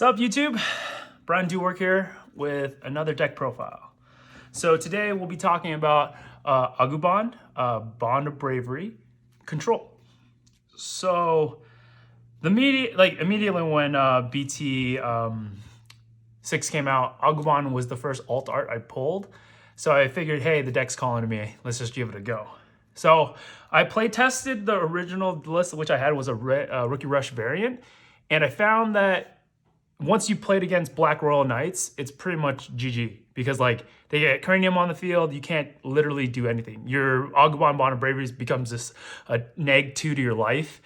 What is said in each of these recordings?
What's up, YouTube? Brian Duwork here with another deck profile. So today we'll be talking about Agubond, Bond of Bravery, Control. So immediately when BT6 came out, Agubond was the first alt art I pulled. So I figured, hey, the deck's calling to me. Let's just give it a go. So I play tested the original list, which I had was a Rookie Rush variant, and I found that once you played against Black Royal Knights, it's pretty much GG because like they get Cranium on the field, you can't literally do anything. Your Agubond Bond of Bravery becomes this -2 to your life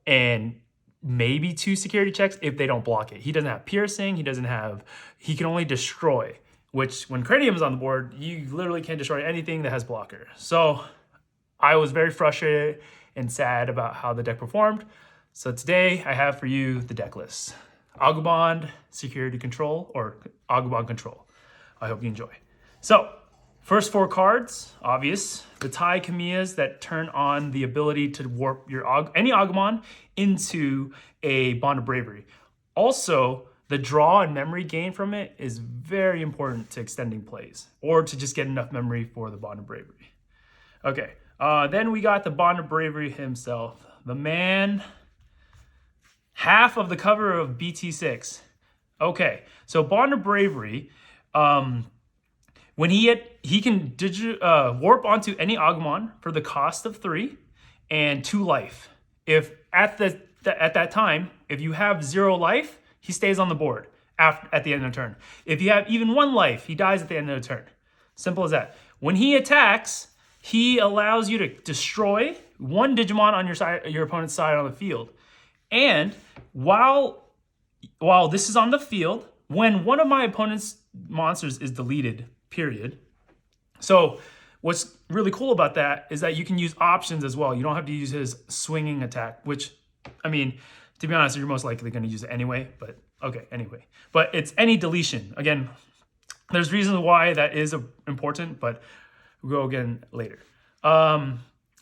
and maybe 2 security checks if they don't block it. He doesn't have piercing, he can only destroy, which when Cranium is on the board, you literally can't destroy anything that has blocker. So I was very frustrated and sad about how the deck performed. So today I have for you the deck list. Agubond Security Control or Agubond Control. I hope you enjoy. So, first 4 cards, obvious. The Tai Kamiyas that turn on the ability to warp your any Agumon into a Bond of Bravery. Also, the draw and memory gain from it is very important to extending plays or to just get enough memory for the Bond of Bravery. Okay, then we got the Bond of Bravery himself. The man, half of the cover of BT6. Okay, so Bond of Bravery, when he can warp onto any Agumon for the cost of 3 and 2 life. If at that time, if you have 0 life, he stays on the board at the end of the turn. If you have even 1 life, he dies at the end of the turn. Simple as that. When he attacks, he allows you to destroy 1 Digimon on your opponent's side on the field. And while this is on the field, when one of my opponent's monsters is deleted, period. So what's really cool about that is that you can use options as well. You don't have to use his swinging attack, which, I mean, to be honest, you're most likely going to use it anyway, but okay, anyway. But it's any deletion. Again, there's reasons why that is important, but we'll go again later.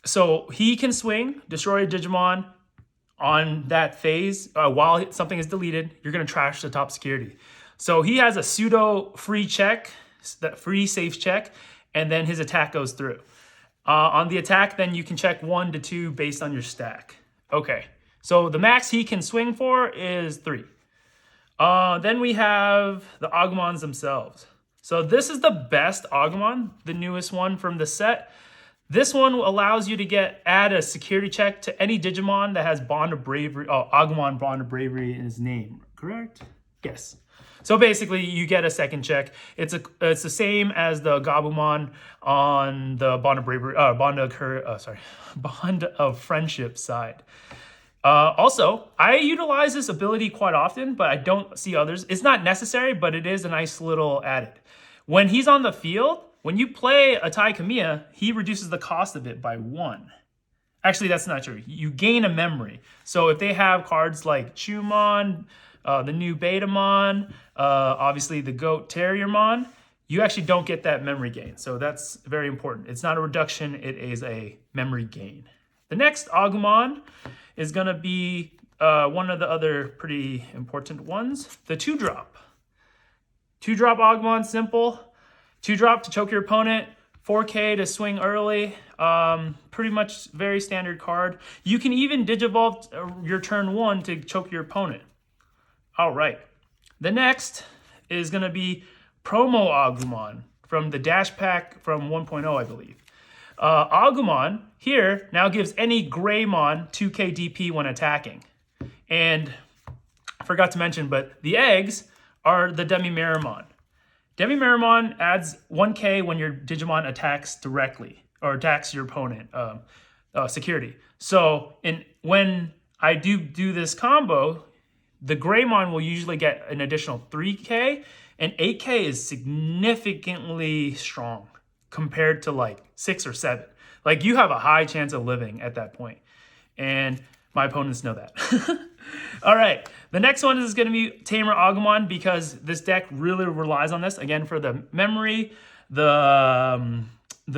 So he can swing, destroy a Digimon on that phase. While something is deleted, you're going to trash the top security. So he has a pseudo free check, that free safe check, and then his attack goes through. On the attack, then you can check 1 to 2 based on your stack. Okay, so the max he can swing for is 3. Then we have the Agumons themselves. So this is the best Agumon, the newest one from the set. This one allows you to add a security check to any Digimon that has Bond of Bravery, Agumon Bond of Bravery in his name, correct? Yes. So basically, you get a second check. It's the same as the Gabumon on the Bond of Bravery, Bond of Friendship side. Also, I utilize this ability quite often, but I don't see others. It's not necessary, but it is a nice little added. When he's on the field, when you play a Tai Kamiya, he reduces the cost of it by 1. Actually, that's not true. You gain a memory. So if they have cards like Chumon, the new Betamon, obviously the Goat Terriermon, you actually don't get that memory gain. So that's very important. It's not a reduction, it is a memory gain. The next Agumon is going to be one of the other pretty important ones, the 2-drop. 2-drop Agumon, simple. 2-drop to choke your opponent, 4K to swing early, pretty much very standard card. You can even Digivolve your turn 1 to choke your opponent. All right. The next is going to be Promo Agumon from the Dash Pack from 1.0, I believe. Agumon here now gives any Greymon 2K DP when attacking. And I forgot to mention, but the eggs are the Demi-Miramon. Demi-Miramon adds 1K when your Digimon attacks directly or attacks your opponent security. So when I do this combo, the Greymon will usually get an additional 3K, and 8K is significantly strong compared to like 6 or 7. Like you have a high chance of living at that point, and my opponents know that. All right, the next one is going to be Tamer Agumon because this deck really relies on this, again, for the memory, the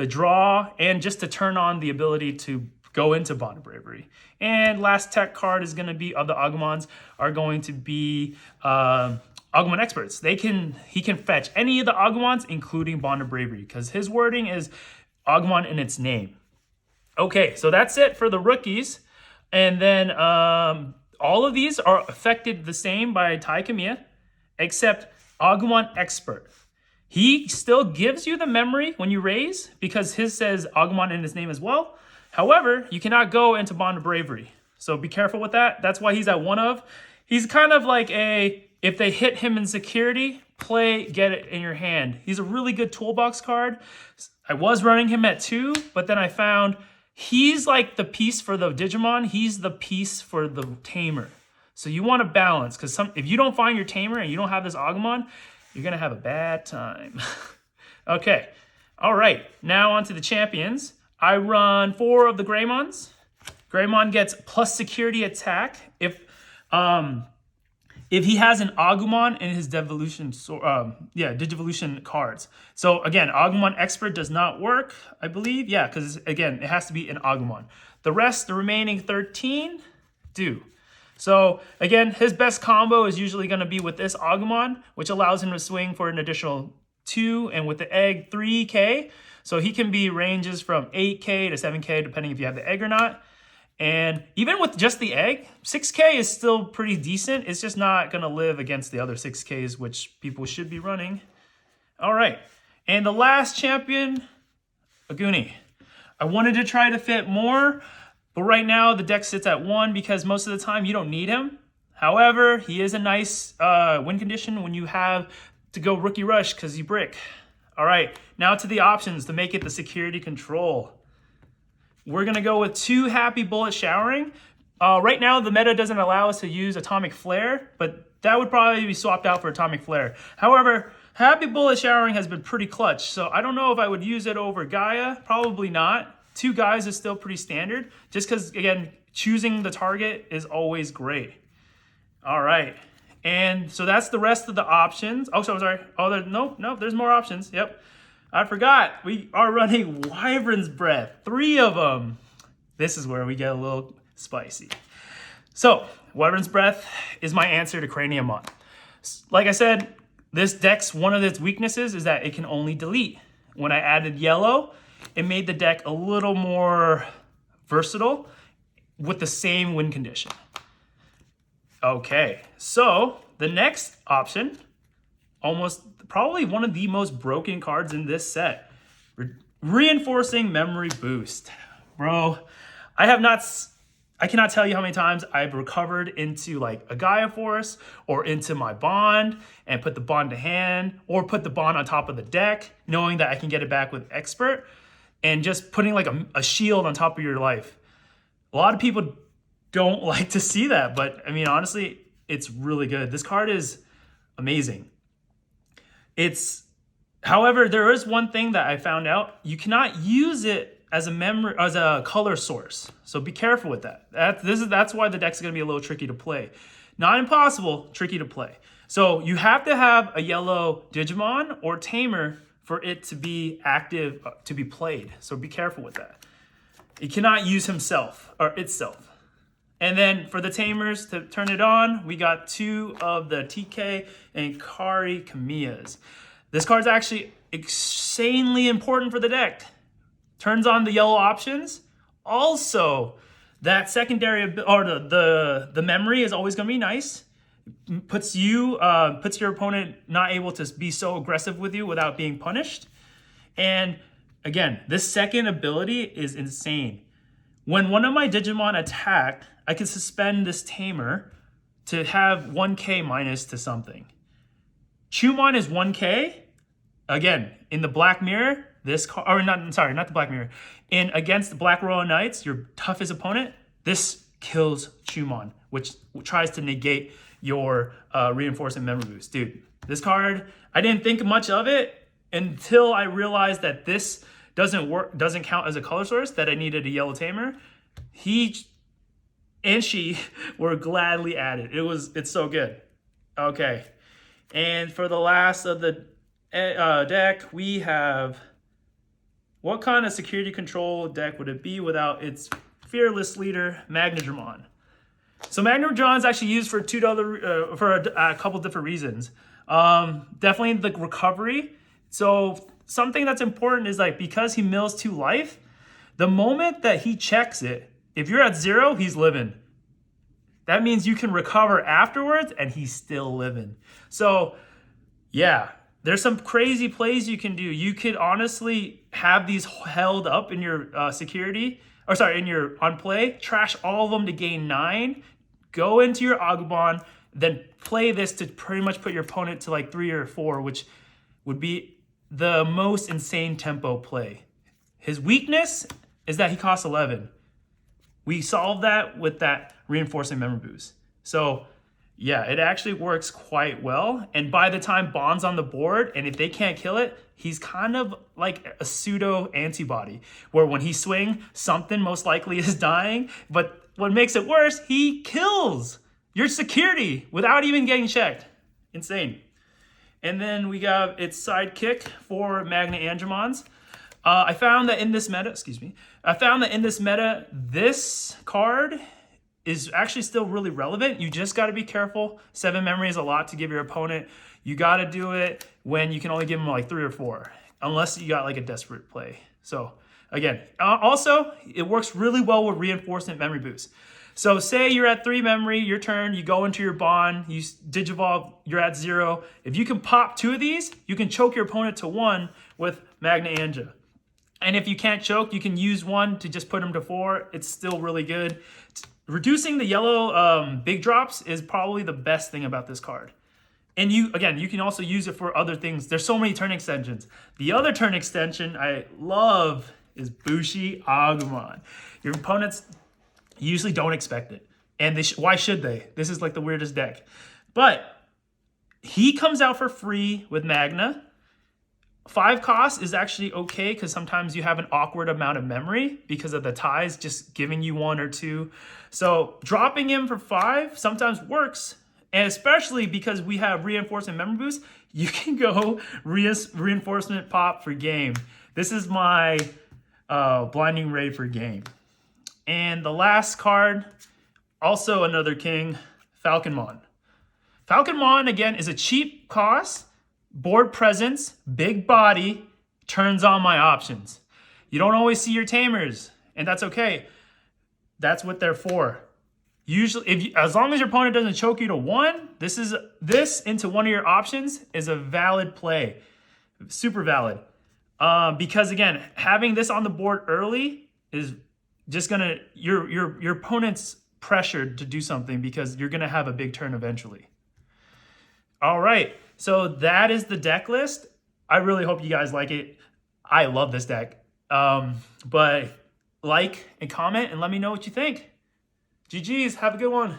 draw, and just to turn on the ability to go into Bond of Bravery. And last tech card is going to be, of the Agumons, are going to be Agumon Experts. He can fetch any of the Agumons, including Bond of Bravery, because his wording is Agumon in its name. Okay, so that's it for the rookies. And then all of these are affected the same by Tai Kamiya, except Agumon Expert. He still gives you the memory when you raise, because his says Agumon in his name as well. However, you cannot go into Bond of Bravery. So be careful with that. That's why he's at 1 of. He's kind of like if they hit him in security, play, get it in your hand. He's a really good toolbox card. I was running him at 2, but then I found he's like the piece for the Digimon. He's the piece for the Tamer. So you want to balance, because if you don't find your Tamer and you don't have this Agumon, you're going to have a bad time. Okay. All right. Now on to the champions. I run 4 of the Greymons. Greymon gets plus security attack if he has an Agumon in his Digivolution cards. So again, Agumon Expert does not work, I believe. Yeah, because again, it has to be an Agumon. The remaining 13, do. So again, his best combo is usually going to be with this Agumon, which allows him to swing for an additional 2, and with the egg, 3k. So he can be ranges from 8k to 7k, depending if you have the egg or not. And even with just the egg, 6k is still pretty decent. It's just not going to live against the other 6ks, which people should be running. All right. And the last champion, Aguni. I wanted to try to fit more, but right now the deck sits at 1 because most of the time you don't need him. However, he is a nice win condition when you have to go Rookie Rush because you brick. All right, now to the options to make it the security control. We're going to go with 2 Happy Bullet Showering. Right now, the meta doesn't allow us to use Atomic Flare, but that would probably be swapped out for Atomic Flare. However, Happy Bullet Showering has been pretty clutch, so I don't know if I would use it over Gaia. Probably not. 2 guys is still pretty standard, just because, again, choosing the target is always great. All right. And so that's the rest of the options. Oh, so sorry. Oh, no, there's more options. Yep. I forgot. We are running Wyvern's Breath. 3 of them. This is where we get a little spicy. So, Wyvern's Breath is my answer to Craniumon. Like I said, this deck's one of its weaknesses is that it can only delete. When I added yellow, it made the deck a little more versatile with the same win condition. Okay, so the next option, probably one of the most broken cards in this set, Reinforcing Memory Boost. Bro, I cannot tell you how many times I've recovered into like a Gaia Force or into my Bond and put the Bond to hand or put the Bond on top of the deck, knowing that I can get it back with Expert, and just putting like a shield on top of your life. A lot of people don't like to see that, but I mean, honestly, it's really good. This card is amazing. However, there is one thing that I found out. You cannot use it as a color source. So be careful with that. That's why the deck's gonna be a little tricky to play. Not impossible, tricky to play. So you have to have a yellow Digimon or Tamer for it to be active, to be played. So be careful with that. It cannot use himself or itself. And then for the Tamers to turn it on, we got 2 of the TK and Kari Kamiyas. This card's actually insanely important for the deck. Turns on the yellow options. Also, that secondary, or the memory is always gonna be nice. Puts your opponent not able to be so aggressive with you without being punished. And again, this second ability is insane. When one of my Digimon attack, I can suspend this Tamer to have 1k minus to something. Chumon is 1k. Again, in the Black Mirror, not the Black Mirror. Against the Black Royal Knights, your toughest opponent, this kills Chumon, which tries to negate your Reinforcing Memory Boost. Dude, this card, I didn't think much of it until I realized that this doesn't count as a color source, that I needed a yellow Tamer. He and she were gladly added. It's so good. Okay. And for the last of the deck, we have, what kind of security control deck would it be without its fearless leader, Magnadramon. So Magnadramon is actually used for a couple different reasons. Definitely the recovery. So something that's important is like, because he mills 2 life, the moment that he checks it, if you're at 0, he's living. That means you can recover afterwards and he's still living. So yeah, there's some crazy plays you can do. You could honestly have these held up in your security, or sorry, in your on play, trash all of them to gain 9, go into your Agubond, then play this to pretty much put your opponent to like 3 or 4, which would be the most insane tempo play. His weakness is that he costs 11. We solved that with that reinforcing memory boost. So yeah, it actually works quite well. And by the time Bond's on the board, and if they can't kill it, he's kind of like a pseudo antibody, where when he swing, something most likely is dying. But what makes it worse, he kills your security without even getting checked. Insane. And then we got its sidekick for Magnadramons. I found that in this meta, this card is actually still really relevant. You just got to be careful. 7 memory is a lot to give your opponent. You got to do it when you can only give them like 3 or 4, unless you got like a desperate play. So again, also it works really well with reinforcement memory boost. So say you're at 3 memory, your turn, you go into your bond, you Digivolve, you're at 0. If you can pop 2 of these, you can choke your opponent to 1 with Magnadramon. And if you can't choke, you can use 1 to just put him to 4. It's still really good. Reducing the yellow big drops is probably the best thing about this card. And you can also use it for other things. There's so many turn extensions. The other turn extension I love is Bushi Agumon. Your opponents usually don't expect it. And why should they? This is like the weirdest deck. But he comes out for free with Magna. 5 cost is actually okay, because sometimes you have an awkward amount of memory because of the ties just giving you 1 or 2. So dropping him for 5 sometimes works, and especially because we have reinforcement memory boost, you can go reinforcement pop for game. This is my blinding ray for game. And the last card, also another king, Falconmon. Falconmon, again, is a cheap cost. Board presence, big body, turns on my options. You don't always see your tamers, and that's okay. That's what they're for. Usually, as long as your opponent doesn't choke you to 1, this into one of your options is a valid play, super valid. Because again, having this on the board early is just gonna your opponent's pressured to do something because you're gonna have a big turn eventually. All right. So that is the deck list. I really hope you guys like it. I love this deck. But like and comment and let me know what you think. GG's, have a good one.